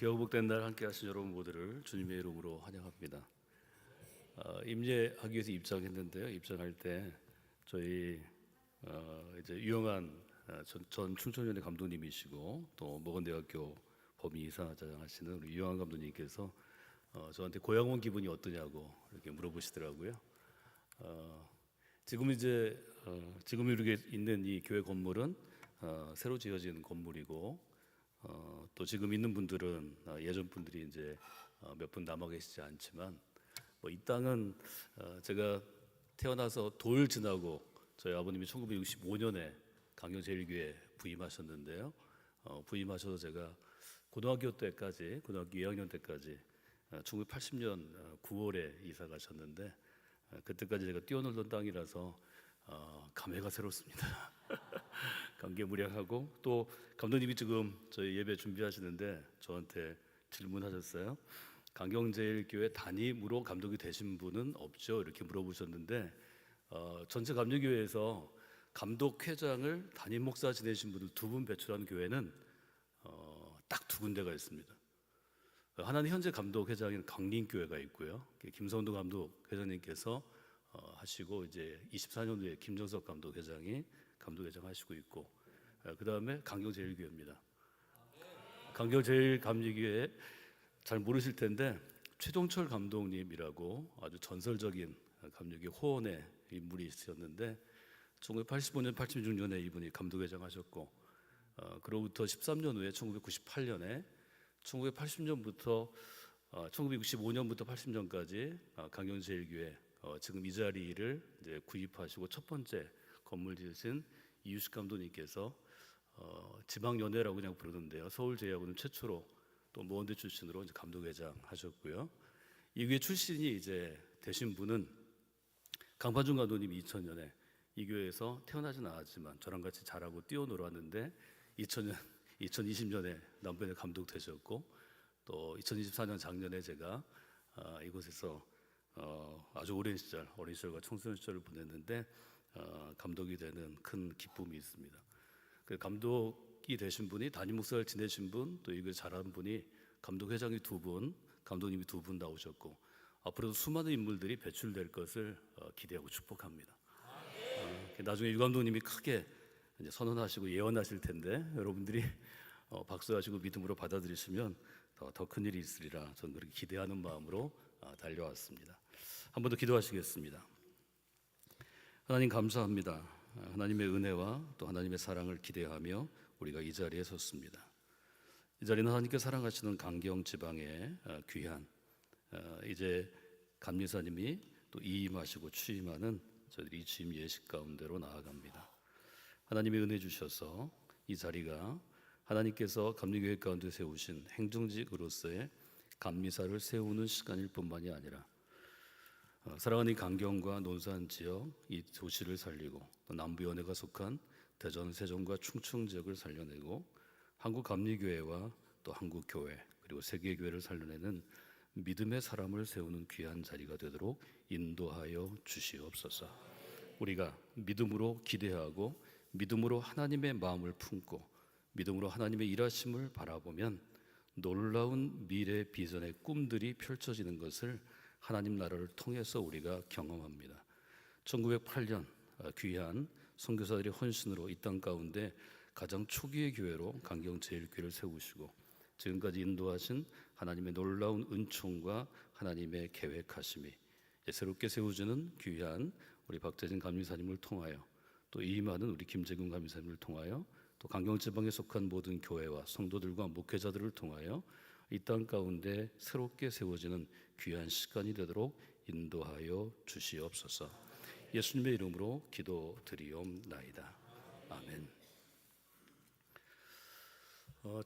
기억복된 날 함께 하신 여러분 모두를 주님의 이름으로 환영합니다. 임예하기 위해서 입장했는데요. 입장할 때 저희 이제 유영한 전 충청연대 감독님이시고 또 모건대학교 범위이사장 하시는 우리 유영한 감독님께서 저한테 고향 온 기분이 어떠냐고 이렇게 물어보시더라고요. 지금 이렇게 있는 이 교회 건물은 새로 지어진 건물이고 또 지금 있는 분들은 예전 분들이 이제 몇 분 남아 계시지 않지만 이 땅은 제가 태어나서 돌 지나고 저희 아버님이 1965년에 강경제일교회 부임하셨는데요. 부임하셔서 제가 고등학교 2학년 때까지 1980년 9월에 이사 가셨는데 그때까지 제가 뛰어놀던 땅이라서 감회가 새롭습니다. 감개무량하고 또 감독님이 지금 저희 예배 준비하시는데 저한테 질문하셨어요. 강경제일교회 담임으로 감독이 되신 분은 없죠? 이렇게 물어보셨는데 전체 감리교회에서 감독회장을 담임 목사 지내신 분을 2분 배출한 교회는 딱 2군데가 있습니다. 하나는 현재 감독회장인 강림교회가 있고요. 김성도 감독회장님께서 하시고 이제 24년도에 김정석 감독회장이 감독회장 하시고 있고 그 다음에 강경제일교회입니다. 강경제일감리교회 잘 모르실 텐데 최종철 감독님이라고 아주 전설적인 감리교회 호언의 인물이 있으셨는데 1985년, 86년에 이분이 감독회장 하셨고 그로부터 13년 후에 1998년에 1980년부터 1965년부터 80년까지 강경제일교회 지금 이 자리를 이제 구입하시고 첫 번째 건물 지으신 이유식 감독님께서 지방연회라고 그냥 부르는데요. 서울제야고는 최초로 또 모원대 출신으로 이제 감독회장 하셨고요. 이 교회 출신이 이제 되신 분은 강판중 감독님이 2000년에 이 교회에서 태어나진 않았지만 저랑 같이 자라고 뛰어놀았는데 2020년에 남편의 감독 되셨고 또 2024년 작년에 제가 이곳에서 아주 오랜 시절, 어린 시절과 청소년 시절을 보냈는데 감독이 되는 큰 기쁨이 있습니다. 그 감독이 되신 분이 담임 목사를 지내신 분, 또 이걸 잘하는 분이 감독회장이 2분, 감독님이 2분 나오셨고 앞으로도 수많은 인물들이 배출될 것을 기대하고 축복합니다. 나중에 유 감독님이 크게 이제 선언하시고 예언하실 텐데 여러분들이 박수하시고 믿음으로 받아들이시면 더 큰 일이 있으리라 저는 그렇게 기대하는 마음으로 달려왔습니다. 한 번 더 기도하시겠습니다. 하나님 감사합니다. 하나님의 은혜와 또 하나님의 사랑을 기대하며 우리가 이 자리에 섰습니다. 이 자리는 하나님께 사랑하시는 강경 지방의 귀한 이제 감리사님이 또 이임하시고 취임하는 저희들이 이 취임 예식 가운데로 나아갑니다. 하나님의 은혜 주셔서 이 자리가 하나님께서 감리교회 가운데 세우신 행정직으로서의 감리사를 세우는 시간일 뿐만이 아니라 사랑하는 강경과 논산 지역 이 도시를 살리고 또 남부연해가 속한 대전, 세종과 충청 지역을 살려내고 한국 감리교회와 또 한국 교회 그리고 세계교회를 살려내는 믿음의 사람을 세우는 귀한 자리가 되도록 인도하여 주시옵소서. 우리가 믿음으로 기대하고 믿음으로 하나님의 마음을 품고 믿음으로 하나님의 일하심을 바라보면 놀라운 미래 비전의 꿈들이 펼쳐지는 것을 하나님 나라를 통해서 우리가 경험합니다. 1908년 귀한 선교사들의 헌신으로 이 땅 가운데 가장 초기의 교회로 강경제일교회를 세우시고 지금까지 인도하신 하나님의 놀라운 은총과 하나님의 계획하심이 새롭게 세워지는 귀한 우리 박재진 감리사님을 통하여 또 이임하는 우리 김재균 감리사님을 통하여 또 강경지방에 속한 모든 교회와 성도들과 목회자들을 통하여 이 땅 가운데 새롭게 세워지는 귀한 시간이 되도록 인도하여 주시옵소서. 예수님의 이름으로 기도드리옵나이다. 아멘.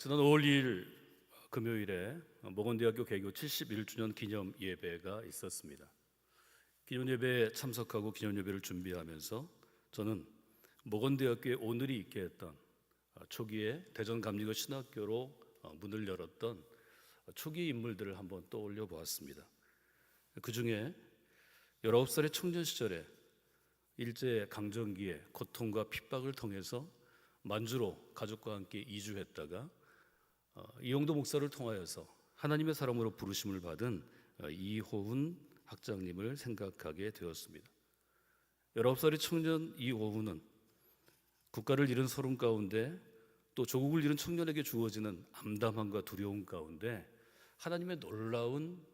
지난 5월 2일 금요일에 모건대학교 개교 71주년 기념 예배가 있었습니다. 기념 예배에 참석하고 기념 예배를 준비하면서 저는 모건대학교에 오늘이 있게 했던 초기에 대전 감리교 신학교로 문을 열었던 초기 인물들을 한번 떠올려 보았습니다. 그 중에 19살의 청년 시절에 일제 강점기의 고통과 핍박을 통해서 만주로 가족과 함께 이주했다가 이용도 목사를 통하여서 하나님의 사람으로 부르심을 받은 이호훈 학장님을 생각하게 되었습니다. 19살의 청년 이호훈은 국가를 잃은 서름 가운데 또 조국을 잃은 청년에게 주어지는 암담함과 두려움 가운데 하나님의 놀라운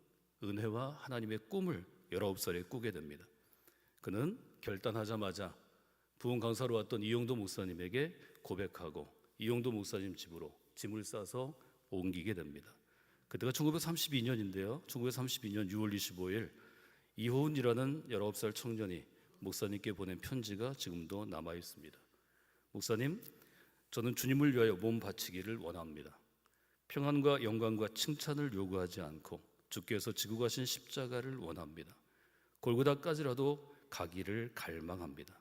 은혜와 하나님의 꿈을 19살에 꾸게 됩니다. 그는 결단하자마자 부흥 강사로 왔던 이용도 목사님에게 고백하고 이용도 목사님 집으로 짐을 싸서 옮기게 됩니다. 그때가 1932년인데요. 1932년 6월 25일 이호훈이라는 19살 청년이 목사님께 보낸 편지가 지금도 남아 있습니다. 목사님, 저는 주님을 위하여 몸 바치기를 원합니다. 평안과 영광과 칭찬을 요구하지 않고 주께서 지고 가신 십자가를 원합니다. 골고다까지라도 가기를 갈망합니다.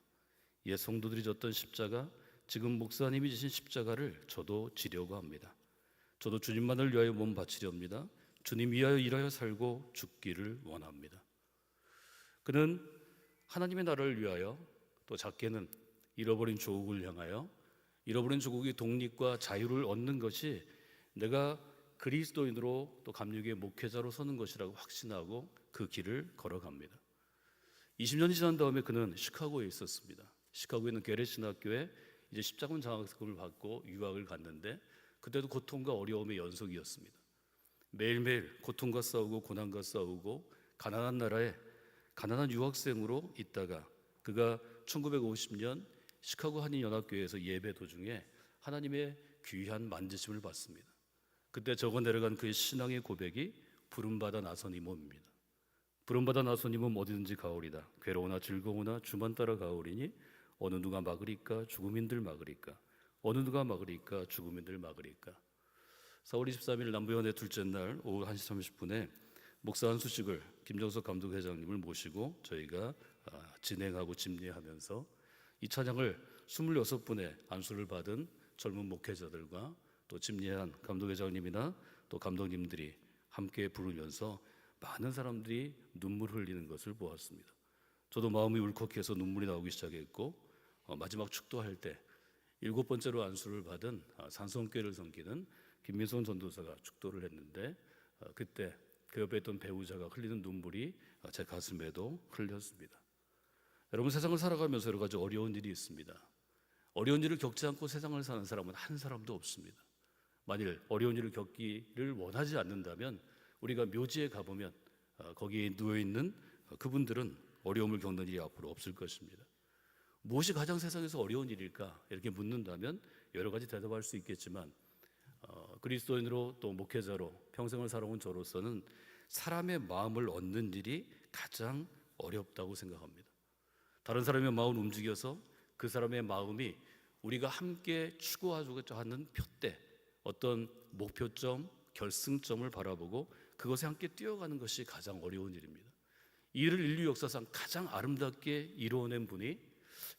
옛 성도들이 졌던 십자가, 지금 목사님이 지신 십자가를 저도 지려고 합니다. 저도 주님만을 위하여 몸 바치렵니다. 주님 위하여 일하여 살고 죽기를 원합니다. 그는 하나님의 나라를 위하여, 또 작게는 잃어버린 조국을 향하여, 잃어버린 조국의 독립과 자유를 얻는 것이 내가 그리스도인으로 또 감리교의 목회자로 서는 것이라고 확신하고 그 길을 걸어갑니다. 20년이 지난 다음에 그는 시카고에 있었습니다. 시카고에 있는 게렛 신학교에 이제 십자군 장학금을 받고 유학을 갔는데 그때도 고통과 어려움의 연속이었습니다. 매일매일 고통과 싸우고 고난과 싸우고 가난한 나라에 가난한 유학생으로 있다가 그가 1950년 시카고 한인연합교회에서 예배 도중에 하나님의 귀한 만지심을 받습니다. 그때 적어 내려간 그의 신앙의 고백이 부름받아 나선 이 몸입니다. 부름받아 나선 이 몸 어디든지 가오리다. 괴로우나 즐거우나 주만 따라 가오리니 어느 누가 막으리까 죽음인들 막으리까 어느 누가 막으리까 죽음인들 막으리까. 4월 23일 남부연회 둘째 날 오후 1시 30분에 목사 안수식을 김정석 감독회장님을 모시고 저희가 진행하고 집례하면서 이 찬양을 26분의 안수를 받은 젊은 목회자들과 또 집례한 감독회장님이나 또 감독님들이 함께 부르면서 많은 사람들이 눈물을 흘리는 것을 보았습니다. 저도 마음이 울컥해서 눈물이 나오기 시작했고 마지막 축도할 때 7번째로 안수를 받은 산성교회를 섬기는 김민선 전도사가 축도를 했는데 그때 그 옆에 있던 배우자가 흘리는 눈물이 제 가슴에도 흘렸습니다. 여러분, 세상을 살아가면서 여러 가지 어려운 일이 있습니다. 어려운 일을 겪지 않고 세상을 사는 사람은 한 사람도 없습니다. 만일 어려운 일을 겪기를 원하지 않는다면 우리가 묘지에 가보면 거기에 누워있는 그분들은 어려움을 겪는 일이 앞으로 없을 것입니다. 무엇이 가장 세상에서 어려운 일일까? 이렇게 묻는다면 여러 가지 대답할 수 있겠지만 그리스도인으로 또 목회자로 평생을 살아온 저로서는 사람의 마음을 얻는 일이 가장 어렵다고 생각합니다. 다른 사람의 마음을 움직여서 그 사람의 마음이 우리가 함께 추구하고자 하는 표대, 어떤 목표점, 결승점을 바라보고 그것에 함께 뛰어가는 것이 가장 어려운 일입니다. 이 일을 인류 역사상 가장 아름답게 이루어낸 분이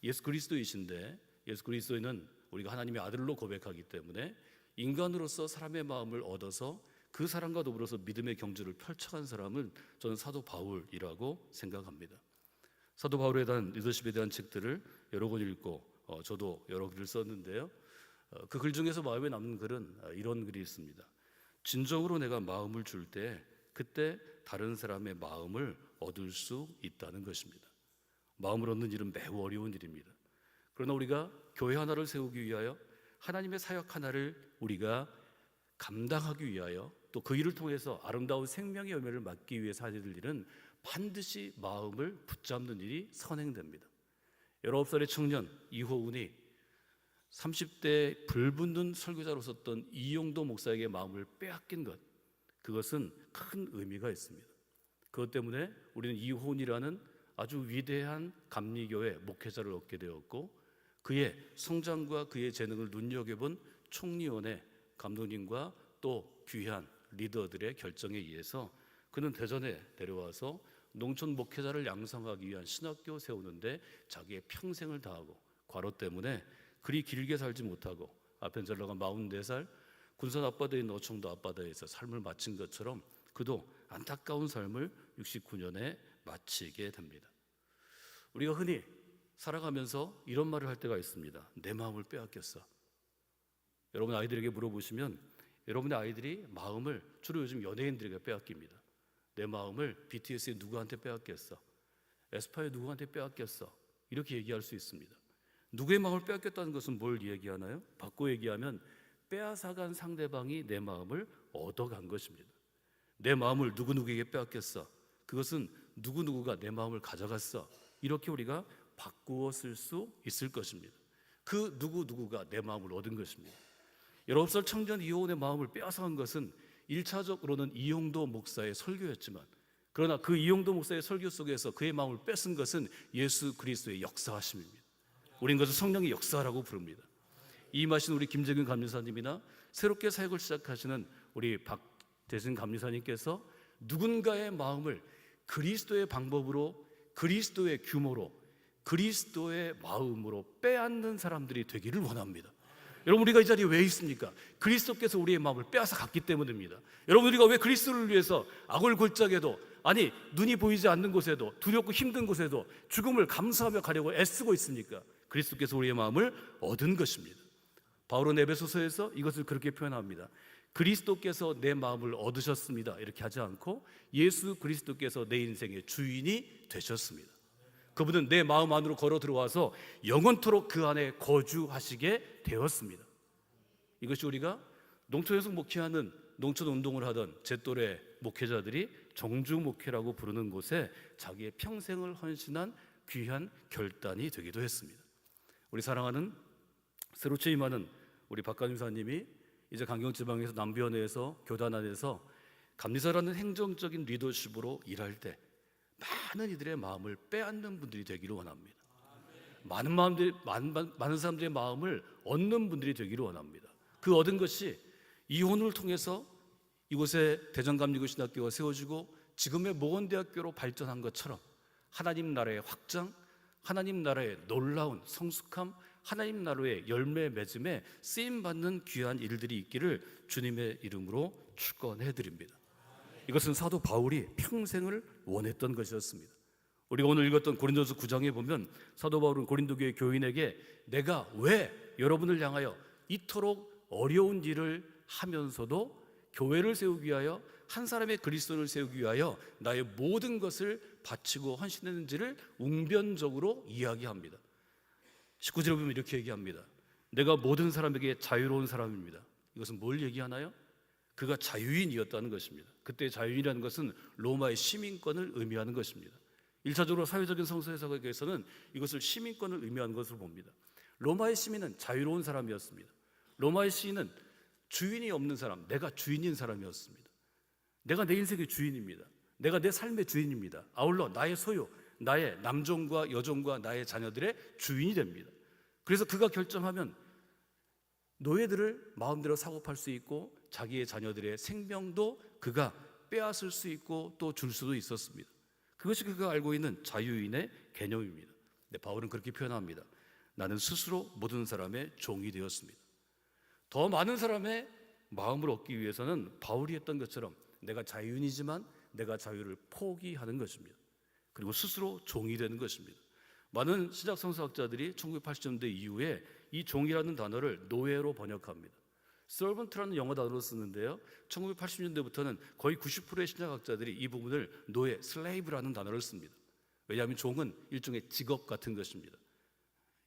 예수 그리스도이신데, 예수 그리스도는 우리가 하나님의 아들로 고백하기 때문에 인간으로서 사람의 마음을 얻어서 그 사람과 더불어서 믿음의 경주를 펼쳐간 사람은 저는 사도 바울이라고 생각합니다. 사도 바울에 대한 리더십에 대한 책들을 여러 권 읽고 저도 여러 글을 썼는데요. 그 글 중에서 마음에 남는 글은 이런 글이 있습니다. 진정으로 내가 마음을 줄 때 그때 다른 사람의 마음을 얻을 수 있다는 것입니다. 마음을 얻는 일은 매우 어려운 일입니다. 그러나 우리가 교회 하나를 세우기 위하여 하나님의 사역 하나를 우리가 감당하기 위하여 또 그 일을 통해서 아름다운 생명의 열매를 맡기 위해서 하는 일은 반드시 마음을 붙잡는 일이 선행됩니다. 19살의 청년 이호훈이 30대 불붙는 설교자로 섰던 이용도 목사에게 마음을 빼앗긴 것, 그것은 큰 의미가 있습니다. 그것 때문에 우리는 이호훈이라는 아주 위대한 감리교회 목회자를 얻게 되었고 그의 성장과 그의 재능을 눈여겨본 총리원회 감독님과 또 귀한 리더들의 결정에 의해서 그는 대전에 데려와서 농촌 목회자를 양성하기 위한 신학교 세우는데 자기의 평생을 다하고 과로 때문에 그리 길게 살지 못하고 앞에 잘 나간 44살 군산 앞바다에 있는 어청도 앞바다에서 삶을 마친 것처럼 그도 안타까운 삶을 69년에 마치게 됩니다. 우리가 흔히 살아가면서 이런 말을 할 때가 있습니다. 내 마음을 빼앗겼어. 여러분 아이들에게 물어보시면 여러분의 아이들이 마음을 주로 요즘 연예인들에게 빼앗깁니다. 내 마음을 BTS의 누구한테 빼앗겼어, 에스파의 누구한테 빼앗겼어, 이렇게 얘기할 수 있습니다. 누구의 마음을 빼앗겼다는 것은 뭘 얘기하나요? 바꿔 얘기하면 빼앗아간 상대방이 내 마음을 얻어간 것입니다. 내 마음을 누구누구에게 빼앗겼어, 그것은 누구누구가 내 마음을 가져갔어, 이렇게 우리가 바꾸어 쓸 수 있을 것입니다. 그 누구누구가 내 마음을 얻은 것입니다. 19살 청년 이호원의 마음을 빼앗아간 것은 1차적으로는 이용도 목사의 설교였지만, 그러나 그 이용도 목사의 설교 속에서 그의 마음을 뺏은 것은 예수 그리스도의 역사하심입니다. 우린 그것을 성령의 역사라고 부릅니다. 이임하신 우리 김재균 감리사님이나 새롭게 사역을 시작하시는 우리 박대진 감리사님께서 누군가의 마음을 그리스도의 방법으로, 그리스도의 규모로, 그리스도의 마음으로 빼앗는 사람들이 되기를 원합니다. 여러분, 우리가 이 자리에 왜 있습니까? 그리스도께서 우리의 마음을 빼앗아 갔기 때문입니다. 여러분, 우리가 왜 그리스도를 위해서 악을 골짜기에도, 아니 눈이 보이지 않는 곳에도, 두렵고 힘든 곳에도 죽음을 감수하며 가려고 애쓰고 있습니까? 그리스도께서 우리의 마음을 얻은 것입니다. 바울은 에베소서에서 이것을 그렇게 표현합니다. 그리스도께서 내 마음을 얻으셨습니다, 이렇게 하지 않고 예수 그리스도께서 내 인생의 주인이 되셨습니다. 그분은 내 마음 안으로 걸어 들어와서 영원토록 그 안에 거주하시게 되었습니다. 이것이 우리가 농촌에서 목회하는, 농촌 운동을 하던 제 또래 목회자들이 정주 목회라고 부르는 곳에 자기의 평생을 헌신한 귀한 결단이 되기도 했습니다. 우리 사랑하는 새로 취임하는 우리 박감리사님이 이제 강경지방에서 남변에서 교단 안에서 감리사라는 행정적인 리더십으로 일할 때 많은 이들의 마음을 빼앗는 분들이 되기를 원합니다. 많은 사람들의 마음을 얻는 분들이 되기를 원합니다. 그 얻은 것이 이혼을 통해서 이곳에 대전감리교신학교가 세워지고 지금의 모건대학교로 발전한 것처럼 하나님 나라의 확장, 하나님 나라의 놀라운 성숙함, 하나님 나라의 열매 맺음에 쓰임받는 귀한 일들이 있기를 주님의 이름으로 축원해드립니다. 이것은 사도 바울이 평생을 원했던 것이었습니다. 우리가 오늘 읽었던 고린도서 9장에 보면 사도 바울은 고린도 교회 교인에게 내가 왜 여러분을 향하여 이토록 어려운 일을 하면서도 교회를 세우기 위하여, 한 사람의 그리스도를 세우기 위하여 나의 모든 것을 바치고 헌신했는지를 웅변적으로 이야기합니다. 19절에 보면 이렇게 얘기합니다. 내가 모든 사람에게 자유로운 사람입니다. 이것은 뭘 얘기하나요? 그가 자유인이었다는 것입니다. 그때 자유인이라는 것은 로마의 시민권을 의미하는 것입니다. 1차적으로 사회적인 성서 해석에서는 이것을 시민권을 의미하는 것으로 봅니다. 로마의 시민은 자유로운 사람이었습니다. 로마의 시인은 주인이 없는 사람, 내가 주인인 사람이었습니다. 내가 내 인생의 주인입니다. 내가 내 삶의 주인입니다. 아울러 나의 소유, 나의 남종과 여종과 나의 자녀들의 주인이 됩니다. 그래서 그가 결정하면 노예들을 마음대로 사고팔 수 있고 자기의 자녀들의 생명도 그가 빼앗을 수 있고 또 줄 수도 있었습니다. 그것이 그가 알고 있는 자유인의 개념입니다. 근데 바울은 그렇게 표현합니다. 나는 스스로 모든 사람의 종이 되었습니다. 더 많은 사람의 마음을 얻기 위해서는 바울이 했던 것처럼 내가 자유인이지만 내가 자유를 포기하는 것입니다. 그리고 스스로 종이 되는 것입니다. 많은 신약 성서학자들이 1980년대 이후에 이 종이라는 단어를 노예로 번역합니다. servant라는 영어 단어로 쓰는데요, 1980년대부터는 거의 90%의 신약학자들이 이 부분을 노예, slave라는 단어를 씁니다. 왜냐하면 종은 일종의 직업 같은 것입니다.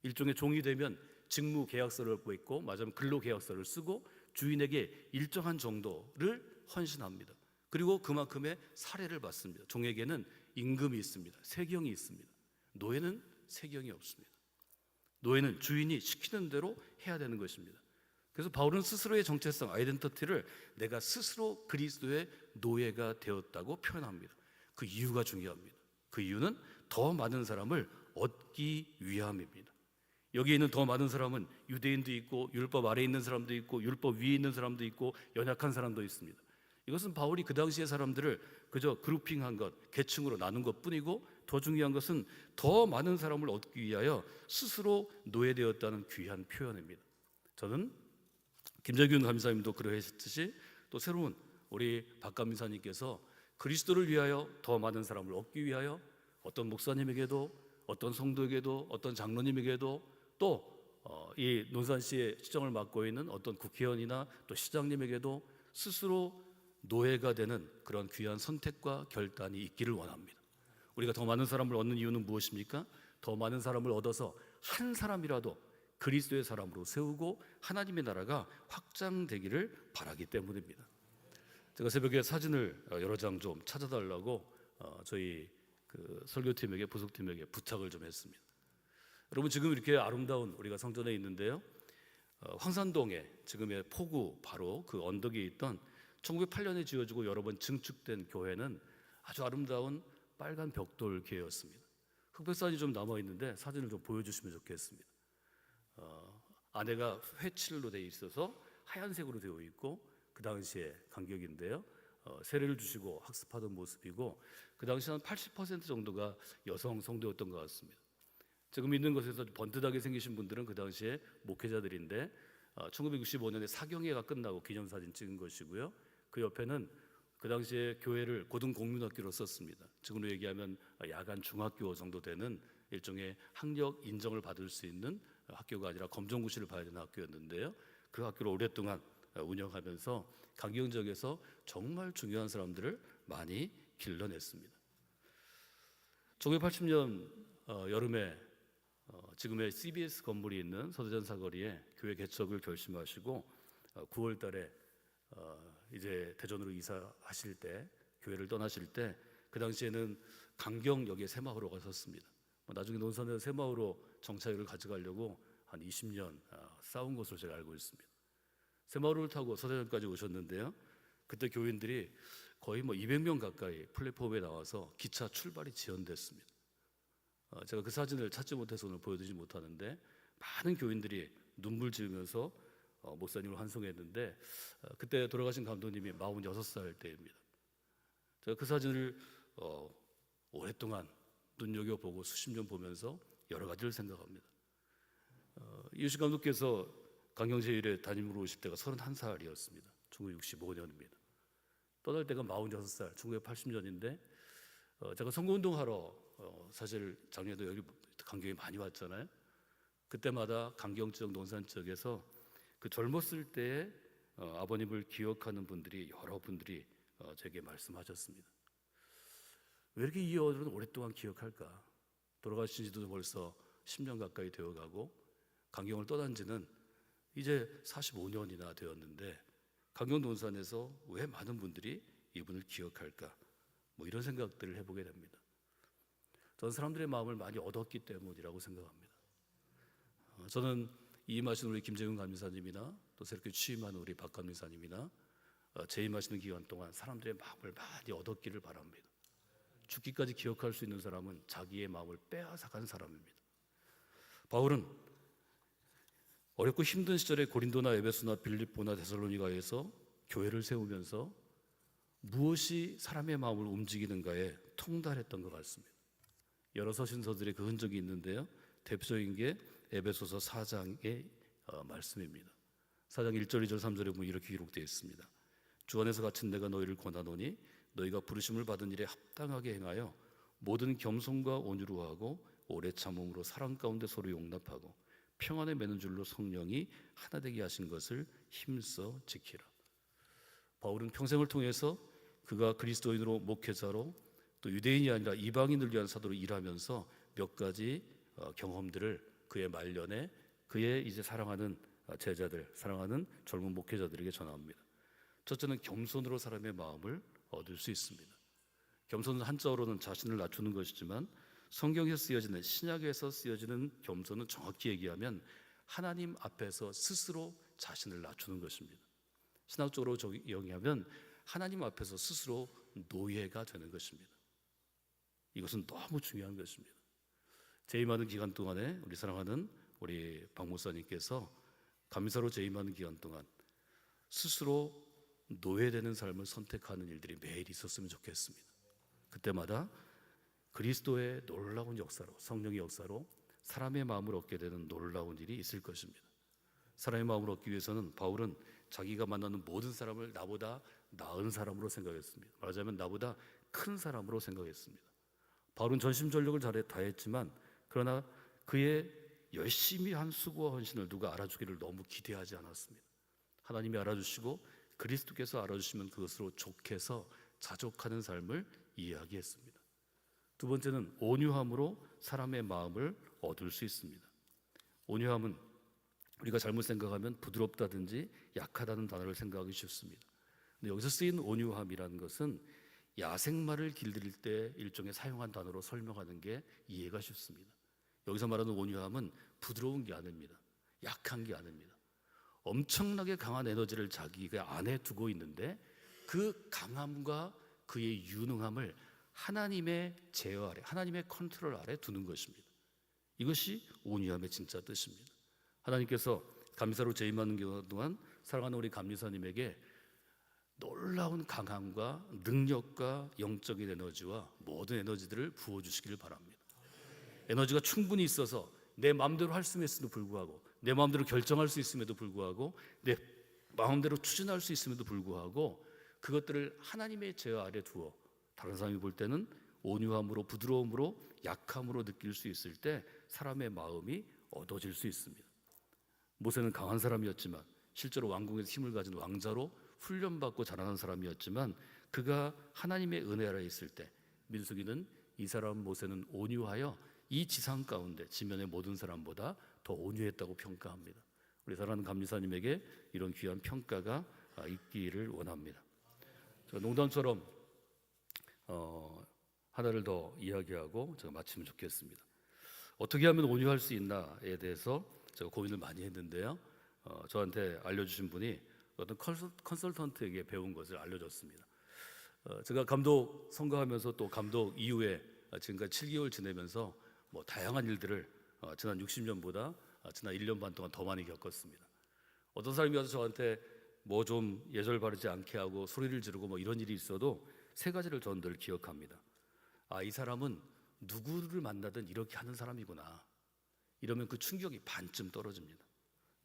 일종의 종이 되면 직무 계약서를 갖고 있고, 맞으면 근로 계약서를 쓰고 주인에게 일정한 정도를 헌신합니다. 그리고 그만큼의 사례를 받습니다. 종에게는 임금이 있습니다. 세경이 있습니다. 노예는 세경이 없습니다. 노예는 주인이 시키는 대로 해야 되는 것입니다. 그래서 바울은 스스로의 정체성, 아이덴티티를 내가 스스로 그리스도의 노예가 되었다고 표현합니다. 그 이유가 중요합니다. 그 이유는 더 많은 사람을 얻기 위함입니다. 여기에 있는 더 많은 사람은 유대인도 있고 율법 아래에 있는 사람도 있고 율법 위에 있는 사람도 있고 연약한 사람도 있습니다. 이것은 바울이 그 당시의 사람들을 그저 그룹핑한 것, 계층으로 나눈 것뿐이고, 더 중요한 것은 더 많은 사람을 얻기 위하여 스스로 노예되었다는 귀한 표현입니다. 저는 김재균 감사님도 그러했듯이 또 새로운 우리 박감사님께서 그리스도를 위하여 더 많은 사람을 얻기 위하여 어떤 목사님에게도, 어떤 성도에게도, 어떤 장로님에게도 또 이 논산시의 시정을 맡고 있는 어떤 국회의원이나 또 시장님에게도 스스로 노예가 되는 그런 귀한 선택과 결단이 있기를 원합니다. 우리가 더 많은 사람을 얻는 이유는 무엇입니까? 더 많은 사람을 얻어서 한 사람이라도 그리스도의 사람으로 세우고 하나님의 나라가 확장되기를 바라기 때문입니다. 제가 새벽에 사진을 여러 장 좀 찾아달라고 저희 그 설교팀에게 부속팀에게 부탁을 좀 했습니다. 여러분, 지금 이렇게 아름다운 우리가 성전에 있는데요, 황산동에 지금의 포구 바로 그 언덕에 있던 1908년에 지어지고 여러 번 증축된 교회는 아주 아름다운 빨간 벽돌 교회였습니다. 흑백산이 좀 남아 있는데 사진을 좀 보여주시면 좋겠습니다. 안에가 회칠로 되어 있어서 하얀색으로 되어 있고 그 당시에 간격인데요, 세례를 주시고 학습하던 모습이고 그 당시 한 80% 정도가 여성 성도였던 것 같습니다. 지금 있는 곳에서 번듯하게 생기신 분들은 그 당시에 목회자들인데 1965년에 사경회가 끝나고 기념사진 찍은 것이고요. 그 옆에는 그 당시에 교회를 고등공민학교로 썼습니다. 지금으로 얘기하면 야간 중학교 정도 되는 일종의 학력 인정을 받을 수 있는 학교가 아니라 검정고시를 봐야 되는 학교였는데요. 그 학교를 오랫동안 운영하면서 강경 지역에서 정말 중요한 사람들을 많이 길러냈습니다. 1980년 여름에 지금의 CBS 건물이 있는 서대전 사거리에 교회 개척을 결심하시고 9월 달에 이제 대전으로 이사하실 때, 교회를 떠나실 때 그 당시에는 강경역에 새마을호가 가셨습니다. 나중에 논산에서 새마을호 정차역을 가져가려고 한 20년 싸운 것으로 제가 알고 있습니다. 새마을호를 타고 서대전까지 오셨는데요, 그때 교인들이 거의 200명 가까이 플랫폼에 나와서 기차 출발이 지연됐습니다. 제가 그 사진을 찾지 못해서 오늘 보여드리지 못하는데 많은 교인들이 눈물 지으면서 목사님을 환송했는데 그때 돌아가신 감독님이 46살 때입니다. 제가 그 사진을 오랫동안 눈여겨보고 수십 년 보면서 여러 가지를 생각합니다. 이유식 감독께서 강경제일에 담임으로 오실 때가 31살이었습니다. 1965년입니다. 떠날 때가 46살, 1980년인데 제가 선거운동하러 사실 작년에도 여기 강경에 많이 왔잖아요. 그때마다 강경 지역, 논산 지역에서 그 젊었을 때의 아버님을 기억하는 분들이 여러 분들이 제게 말씀하셨습니다. 왜 이렇게 이 어른은 오랫동안 기억할까? 돌아가신 지도 벌써 10년 가까이 되어가고 강경을 떠난 지는 이제 45년이나 되었는데 강경 논산에서 왜 많은 분들이 이분을 기억할까? 이런 생각들을 해보게 됩니다. 저는 사람들의 마음을 많이 얻었기 때문이라고 생각합니다. 저는 이임하신 우리 김재훈 감리사님이나 또 새롭게 취임한 우리 박 감리사님이나 재임하시는 기간 동안 사람들의 마음을 많이 얻었기를 바랍니다. 죽기까지 기억할 수 있는 사람은 자기의 마음을 빼앗아간 사람입니다. 바울은 어렵고 힘든 시절에 고린도나 에베소나 빌립보나 데살로니가에서 교회를 세우면서 무엇이 사람의 마음을 움직이는가에 통달했던 것 같습니다. 여러 서신서들의 그 흔적이 있는데요, 대표적인 게 에베소서 4장의 말씀입니다. 4장 1절, 2절, 3절에 보면 이렇게 기록되어 있습니다. 주 안에서 갇힌 내가 너희를 권하노니 너희가 부르심을 받은 일에 합당하게 행하여 모든 겸손과 온유로 하고 오래 참음으로 사랑 가운데 서로 용납하고 평안에 매는 줄로 성령이 하나 되게 하신 것을 힘써 지키라. 바울은 평생을 통해서 그가 그리스도인으로 목회자로 또 유대인이 아니라 이방인을 위한 사도로 일하면서 몇 가지 경험들을 그의 말년에 그의 이제 사랑하는 제자들, 사랑하는 젊은 목회자들에게 전합니다. 첫째는 겸손으로 사람의 마음을 얻을 수 있습니다. 겸손은 한자어로는 자신을 낮추는 것이지만 성경에서 쓰여지는, 신약에서 쓰여지는 겸손은 정확히 얘기하면 하나님 앞에서 스스로 자신을 낮추는 것입니다. 신학적으로 정의하면 하나님 앞에서 스스로 노예가 되는 것입니다. 이것은 너무 중요한 것입니다. 재임하는 기간 동안에 우리 사랑하는 우리 박 목사님께서 감사로 재임하는 기간 동안 스스로 노예되는 삶을 선택하는 일들이 매일 있었으면 좋겠습니다. 그때마다 그리스도의 놀라운 역사로, 성령의 역사로 사람의 마음을 얻게 되는 놀라운 일이 있을 것입니다. 사람의 마음을 얻기 위해서는 바울은 자기가 만나는 모든 사람을 나보다 나은 사람으로 생각했습니다. 말하자면 나보다 큰 사람으로 생각했습니다. 바울은 전심전력을 다했지만 그러나 그의 열심히 한 수고와 헌신을 누가 알아주기를 너무 기대하지 않았습니다. 하나님이 알아주시고 그리스도께서 알아주시면 그것으로 족해서 자족하는 삶을 이야기했습니다. 두 번째는 온유함으로 사람의 마음을 얻을 수 있습니다. 온유함은 우리가 잘못 생각하면 부드럽다든지 약하다는 단어를 생각하기 쉽습니다. 근데 여기서 쓰인 온유함이라는 것은 야생마를 길들일 때 일종의 사용한 단어로 설명하는 게 이해가 쉽습니다. 여기서 말하는 온유함은 부드러운 게 아닙니다. 약한 게 아닙니다. 엄청나게 강한 에너지를 자기가 안에 두고 있는데 그 강함과 그의 유능함을 하나님의 제어 아래, 하나님의 컨트롤 아래 두는 것입니다. 이것이 온유함의 진짜 뜻입니다. 하나님께서 감리사로 재임하는 동안 사랑하는 우리 감리사님에게 놀라운 강함과 능력과 영적인 에너지와 모든 에너지들을 부어주시기를 바랍니다. 에너지가 충분히 있어서 내 마음대로 할 수 있음에도 불구하고, 내 마음대로 결정할 수 있음에도 불구하고, 내 마음대로 추진할 수 있음에도 불구하고 그것들을 하나님의 제어 아래 두어 다른 사람이 볼 때는 온유함으로, 부드러움으로, 약함으로 느낄 수 있을 때 사람의 마음이 얻어질 수 있습니다. 모세는 강한 사람이었지만 실제로 왕궁에서 힘을 가진 왕자로 훈련받고 자라난 사람이었지만 그가 하나님의 은혜 아래 있을 때 민수기는 이 사람 모세는 온유하여 이 지상 가운데 지면의 모든 사람보다 더 온유했다고 평가합니다. 우리 사랑하는 감리사님에게 이런 귀한 평가가 있기를 원합니다. 저 농담처럼 하나를 더 이야기하고 제가 마치면 좋겠습니다. 어떻게 하면 온유할 수 있나에 대해서 제가 고민을 많이 했는데요. 저한테 알려주신 분이 어떤 컨설턴트에게 배운 것을 알려줬습니다. 제가 감독 선거하면서 또 감독 이후에 지금까지 7개월 지내면서 뭐 다양한 일들을 지난 60년보다 지난 1년 반 동안 더 많이 겪었습니다. 어떤 사람이 와서 저한테 뭐 좀 예절 바르지 않게 하고 소리를 지르고 뭐 이런 일이 있어도 세 가지를 저는 늘 기억합니다. 이 사람은 누구를 만나든 이렇게 하는 사람이구나. 이러면 그 충격이 반쯤 떨어집니다.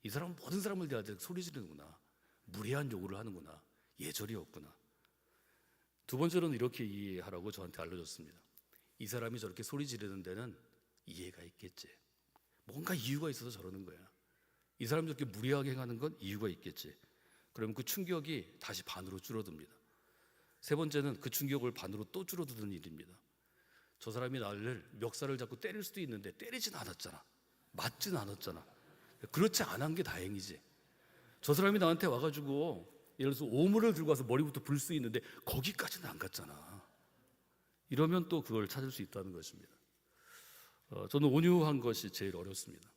이 사람은 모든 사람을 대하되 소리 지르는구나. 무례한 요구를 하는구나. 예절이 없구나. 두 번째로는 이렇게 이해하라고 저한테 알려줬습니다. 이 사람이 저렇게 소리 지르는 데는 이해가 있겠지. 뭔가 이유가 있어서 저러는 거야. 이 사람이 저렇게 무례하게 행하는 건 이유가 있겠지. 그러면 그 충격이 다시 반으로 줄어듭니다. 세 번째는 그 충격을 반으로 또 줄어드는 일입니다. 저 사람이 나를 멱살을 잡고 때릴 수도 있는데 때리진 않았잖아. 맞진 않았잖아. 그렇지 않은 게 다행이지. 저 사람이 나한테 와가지고 예를 들어서 오물을 들고 와서 머리부터 불 수 있는데 거기까지는 안 갔잖아. 이러면 또 그걸 찾을 수 있다는 것입니다. 저는 온유한 것이 제일 어렵습니다.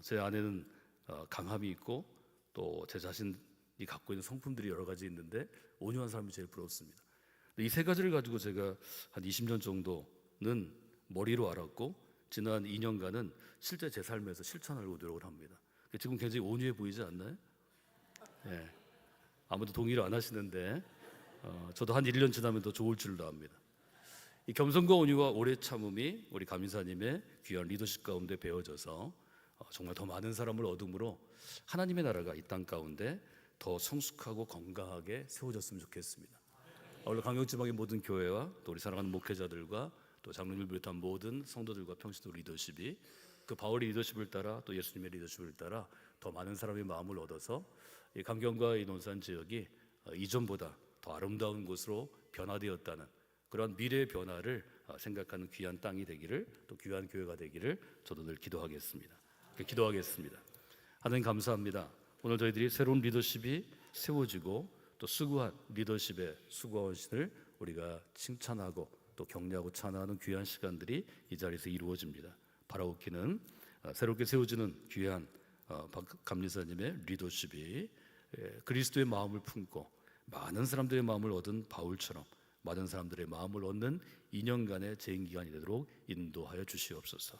제 안에는 강함이 있고 또 제 자신이 갖고 있는 성품들이 여러 가지 있는데 온유한 사람이 제일 부럽습니다. 이 세 가지를 가지고 제가 한 20년 정도는 머리로 알았고 지난 2년간은 실제 제 삶에서 실천하려고 노력을 합니다. 지금 굉장히 온유해 보이지 않나요? 네. 아무도 동의를 안 하시는데 저도 한 1년 지나면 더 좋을 줄로 압니다. 이 겸손과 온유와 오래 참음이 우리 감리사님의 귀한 리더십 가운데 배워져서 정말 더 많은 사람을 얻음으로 하나님의 나라가 이 땅 가운데 더 성숙하고 건강하게 세워졌으면 좋겠습니다. 오늘 강경지방의 모든 교회와 또 우리 사랑하는 목회자들과 또 장로님을 비롯한 모든 성도들과 평신도 리더십이 그 바울의 리더십을 따라 또 예수님의 리더십을 따라 더 많은 사람의 마음을 얻어서 이 강경과 이 논산 지역이 이전보다 더 아름다운 곳으로 변화되었다는 그런 미래의 변화를 생각하는 귀한 땅이 되기를 또 귀한 교회가 되기를 저도 늘 기도하겠습니다. 기도하겠습니다. 하나님 감사합니다. 오늘 저희들이 새로운 리더십이 세워지고 또 수고한 리더십의 수고와 헌신을 우리가 칭찬하고 또 격려하고 찬양하는 귀한 시간들이 이 자리에서 이루어집니다. 바라옵기는 새롭게 세워지는 귀한 감리사님의 리더십이 그리스도의 마음을 품고 많은 사람들의 마음을 얻은 바울처럼 많은 사람들의 마음을 얻는 2년간의 재임기간이 되도록 인도하여 주시옵소서.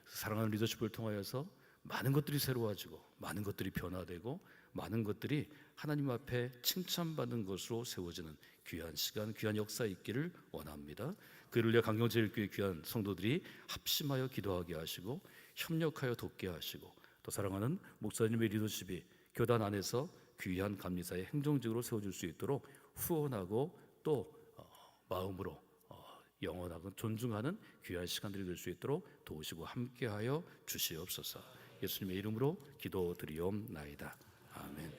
사랑하는 리더십을 통하여서 많은 것들이 새로워지고 많은 것들이 변화되고 많은 것들이 하나님 앞에 칭찬받는 것으로 세워지는 귀한 시간, 귀한 역사 있기를 원합니다. 그를 위해 강경제일교회 귀한 성도들이 합심하여 기도하게 하시고 협력하여 돕게 하시고 또 사랑하는 목사님의 리더십이 교단 안에서 귀한 감리사의 행정직으로 세워질 수 있도록 후원하고 또 마음으로 영원하고 존중하는 귀한 시간들이 될 수 있도록 도우시고 함께하여 주시옵소서. 예수님의 이름으로 기도드리옵나이다. 아멘.